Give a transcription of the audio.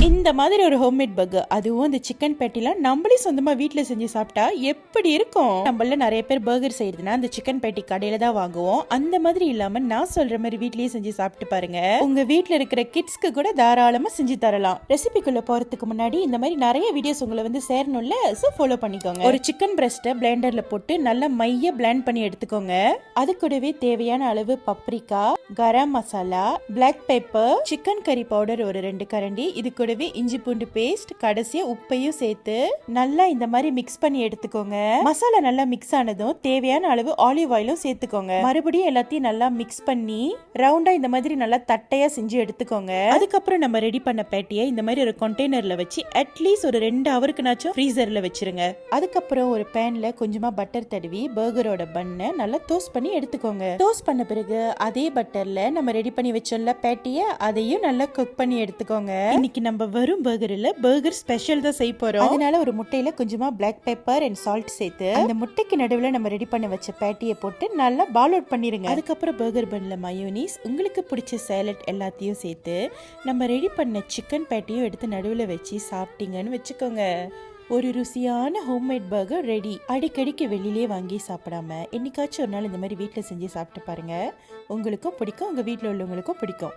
இந்த மாதிரி ஒரு ஹோம்மேட் பர்கர், அதுவும் இந்த சிக்கன் பேட்டிலாம் நம்மளே சொந்தமா வீட்ல செஞ்சு சாப்பிட்டா எப்படி இருக்கும்? நம்மள நிறைய பேர் பர்கர் செய்யறதுன்னா அந்த சிக்கன் பேட்டி கடையில தான் வாங்குவோம். அந்த மாதிரி இல்லாம நான் சொல்ற மாதிரி வீட்லயே செஞ்சு சாப்பிட்டு பாருங்க. உங்க வீட்ல இருக்கிற கிட்ஸ்க்கு கூட தாராளமா செஞ்சு தரலாம். ரெசிபிக்குள்ள போறதுக்கு முன்னாடி இந்த மாதிரி நிறைய வீடியோஸ் உங்களை வந்து சேரணும்ல, சோ ஃபாலோ பண்ணிக்கோங்க. ஒரு சிக்கன் பிரஸ்ட்டை பிளெண்டர்ல போட்டு நல்லா மைய பிளெண்ட் பண்ணி எடுத்துக்கோங்க. அது கூடவே தேவையான அளவு paprika, garam masala, black pepper, chicken கறி பவுடர் ஒரு 2 கரண்டி, இது கூடவே இஞ்சி பூண்டு பேஸ்ட், கடைசியா உப்பையும் சேர்த்து நல்லா இந்த மாதிரி மிக்ஸ் பண்ணி எடுத்துக்கோங்க. மசாலா நல்லா மிக்ஸ் ஆனதும் தேவையான அளவு ஆலிவ் ஆயிலும் சேர்த்துக்கோங்க. மறுபடியும் எல்லாத்தையும் நல்லா மிக்ஸ் பண்ணி ரவுண்டா இந்த மாதிரி நல்லா தட்டையா செஞ்சு எடுத்துக்கோங்க. அதுக்கப்புறம் நம்ம ரெடி பண்ண பேட்டியை இந்த மாதிரி ஒரு கண்டெய்னர்ல வச்சு அட்லீஸ்ட் ஒரு 2 ஹவருக்குனாச்சும் ஃப்ரீசர்ல வச்சிருங்க. அதுக்கப்புறம் ஒரு பேன்ல கொஞ்சமா பட்டர் தடவி பர்கரோட பன்னை நல்லா டோஸ்ட் பண்ணி எடுத்துக்கோங்க. டோஸ்ட் பண்ண பிறகு அதே பட்டர்ல நம்ம ரெடி பண்ணி வச்சோம்ல பேட்டியை, அதையும் நல்லா குக் பண்ணி எடுத்துக்கோங்க. இன்னைக்கு நம்ம வெறும் பர்கர் இல்ல, பர்கர் ஸ்பெஷல் தான் செய்ய போறோம். அதனால ஒரு முட்டையில கொஞ்சமா பிளாக் பெப்பர் அண்ட் சால்ட் சேர்த்து அந்த முட்டைக்கு நடுவுல நம்ம ரெடி பண்ணி வச்ச பேட்டியை போட்டு நல்லா பால் அவுட் பண்ணிருங்க. அதுக்கப்புறம் பர்கர் பன்ல மயோனீஸ், உங்களுக்கு பிடிச்ச சாலட் எல்லாத்தையும் சேர்த்து நம்ம ரெடி பண்ண சிக்கன் பேட்டியும் எடுத்து நடுவுல வச்சு சாப்பிட்டீங்கன்னு வச்சுக்கோங்க. ஒரு ருசியான ஹோம்மேட் பர்கர் ரெடி. அடிக்கடிக்கு வெளியிலே வாங்கி சாப்பிடாம என்னைக்காச்சும் ஒரு நாள் இந்த மாதிரி வீட்டில் செஞ்சு சாப்பிட்டு பாருங்க. உங்களுக்கும் பிடிக்கும், உங்க வீட்டில் உள்ளவங்களுக்கும் பிடிக்கும்.